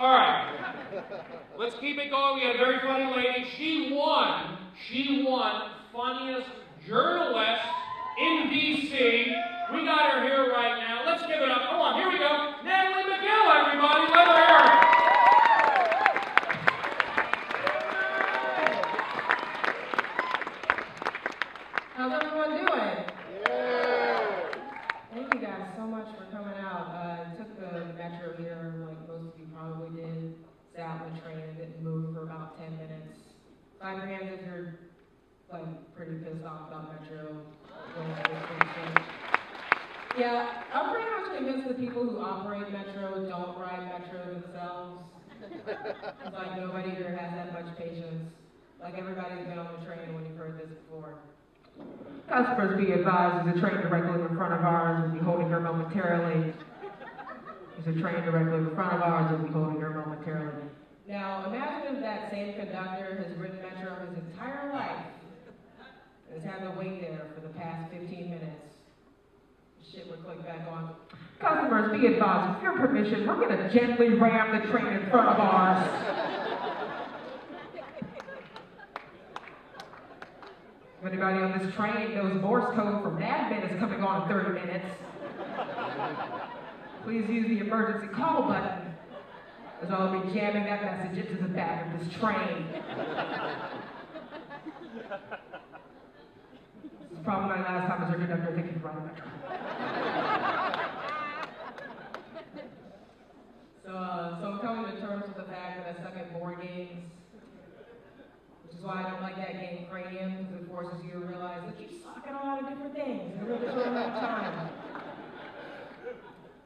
All right. Let's keep it going. We had a very funny lady. She won funniest journalist in D.C. We got her here right now. Let's give it up. Come on, here we go. Natalie McGill, everybody. Let her hear it. How's everyone doing? Yeah. Thank you guys so much for coming out. I took the metro here, like most of you probably did. Sat on the train and didn't move for about 10 minutes. Clap your hands if you're like pretty pissed off about metro. Yeah, I'm pretty much convinced the people who operate metro don't ride metro themselves. It's like nobody here has that much patience. Like everybody's been on the train when you've heard this before. Customers be advised, there's a train directly in front of ours. We'll be holding her momentarily. There's a train directly in front of ours. We'll be holding her momentarily. Now, imagine if that same conductor has ridden metro his entire life and has had to wait there for the past 15 minutes. Shit would click back on. Customers, be advised, with your permission, we're going to gently ram the train in front of ours. If anybody on this train knows Morse code for Mad Men is coming on in 30 minutes, please use the emergency call button, as I'll be jamming that message into the back of this train. This is probably my last time as a conductor thinking to ride a metro. So I'm coming to terms with the fact that I suck at board games, which is why I don't like that game Cranium, because it forces you to realize that you suck at a lot of different things in a really short amount of time.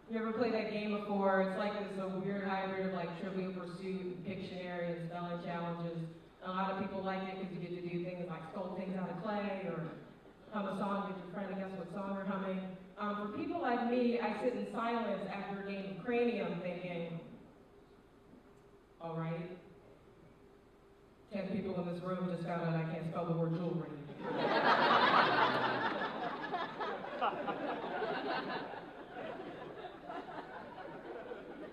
You ever played that game before? It's like this weird hybrid of like Trivial Pursuit, and Pictionary, and spelling challenges. A lot of people like it because you get to do things like sculpt things out of clay, or hum a song, get your friend to guess what song you're humming. For people like me, I sit in silence after a game of Cranium thinking, all right, 10 people in this room just found out I can't spell the word jewelry.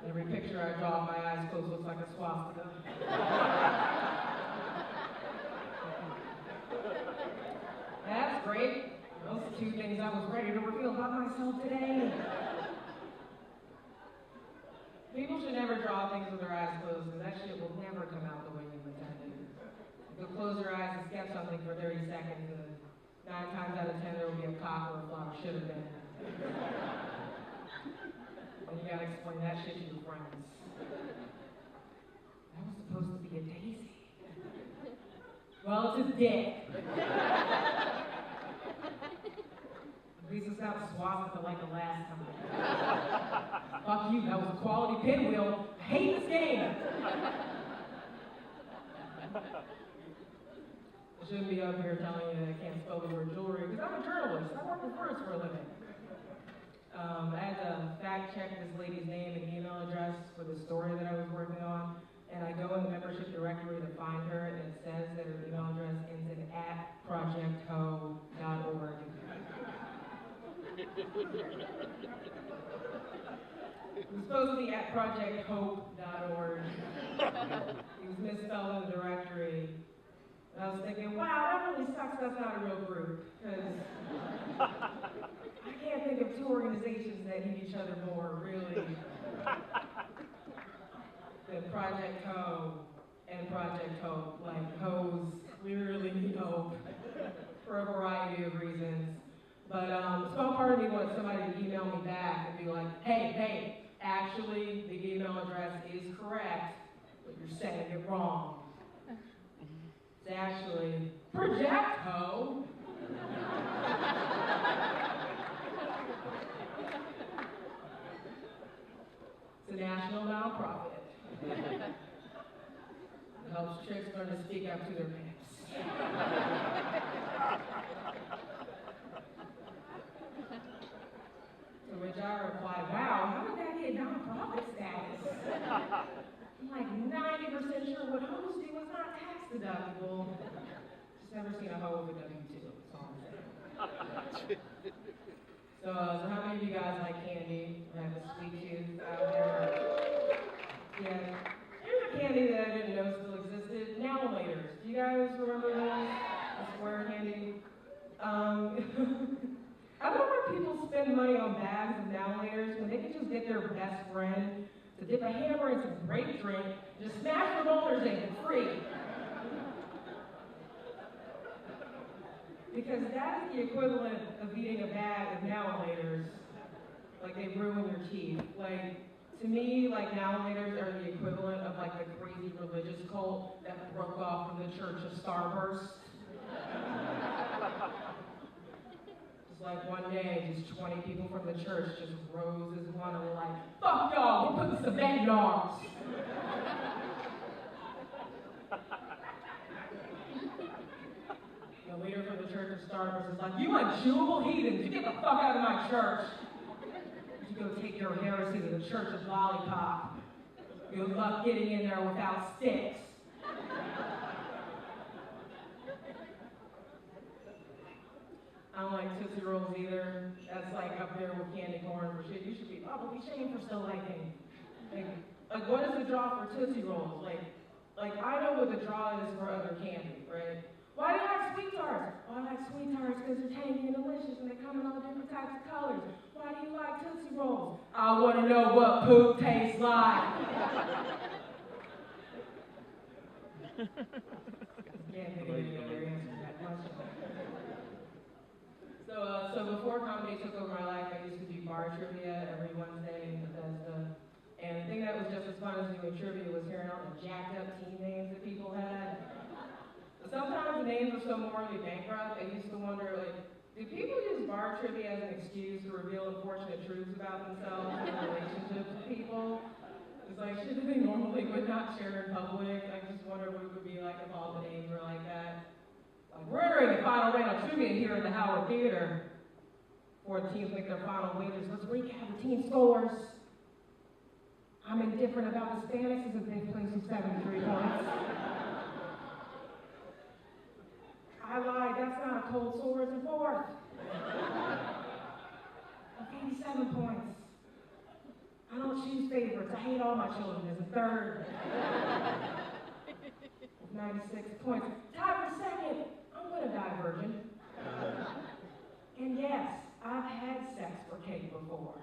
Every picture I draw with my eyes closed looks like a swastika. That's great. Those are two things I was ready to reveal about myself today. People should never draw things with their eyes closed, because that shit will never come out the way you intended. You'll close your eyes and sketch something for 30 seconds, and 9 times out of 10 there will be a cock or a flower should have been. And you gotta explain that shit to your friends. That was supposed to be a daisy. Well, it's a dick. At least it's not swastika like the last time. Fuck you, that was a quality pinwheel. I hate this game. I shouldn't be up here telling you that I can't spell the word jewelry, because I'm a journalist. I work with words for a living. I had to fact check this lady's name and email address for the story that I was working on, and I go in the membership directory to find her, and it says that her email address ends in @projectho.org. It was supposed to be @projecthope.org. It was misspelled in the directory. And I was thinking, wow, that really sucks that's not a real group, because I can't think of 2 organizations that need each other more, really, than Project Ho and Project Hope. Like, hoes clearly need hope for a variety of reasons. But a small part of me wanted somebody to email me back and be like, hey, actually, the email address is correct, but you're saying it wrong. It's actually Project Ho. It's a national nonprofit. It helps chicks learn to speak up to their pimps. To which I replied, wow, how did that get nonprofit status? I'm like 90% sure what hoes do is not tax deductible. Just never seen a hoe with a W-2, that's all I'm saying. So how many of you guys like candy? Have a sweet tooth out there? Yeah. Here's a candy that I didn't know still existed. Now-laters. Do you guys remember those? The square candy? I don't know where people spend money on bags of now-laters when they can just get their best friend to dip a hammer in some grape drink, just smash the rollers in for free. Because that is the equivalent of eating a bag of now-laters. Like, they ruin your teeth. Like, to me, like, now-laters are the equivalent of, like, the crazy religious cult that broke off from the Church of Starburst. Just like one day, just 20 people from the church just rose as one and were like, fuck y'all, we're putting cement in arms. The leader from the Church of Starburst is like, you unchewable heathens, you get the fuck out of my church. You go take your heresy to the Church of Lollipop. Good luck getting in there without sticks. I don't like Tootsie Rolls either. That's like up there with candy corn for shit. You should be probably shamed for still liking. Like what is the draw for Tootsie Rolls? Like I know what the draw is for other candy, right? Why do you like sweet tarts? Well, I like sweet tarts because they're tangy and delicious and they come in all different types of colors. Why do you like Tootsie Rolls? I want to know what poop tastes like. Can't think of any other answer to that question. So before comedy took over my life, I used to do bar trivia every Wednesday in Bethesda. And the thing that was just as fun as doing trivia was hearing all the jacked up team names that people had. Sometimes the names are so morally bankrupt, I used to wonder, like, do people use bar trivia as an excuse to reveal unfortunate truths about themselves and their relationships with people? It's like, shit that they normally would not share in public. I just wonder what it would be like if all the names were like that. Like, we're entering the final round of trivia here at the Howard Theater. Before the teams make their final wagers, let's recap the team scores. I'm indifferent about Hispanics is in fifth place with 73 points. I lied, that's not a cold sore, it's a fourth. With 87 points. I don't choose favorites, I hate all my children as a third. With 96 points. Tied for second, I'm gonna die virgin. And yes, I've had sex for cake before.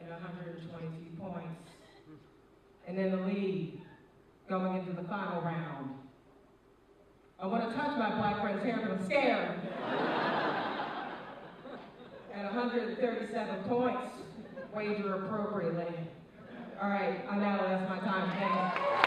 At 122 points. And then the lead, going into the final round. I want to touch my black friend's hair, but I'm scared. At 137 points, wager appropriately. All right, I'm out. That's my time. Thanks.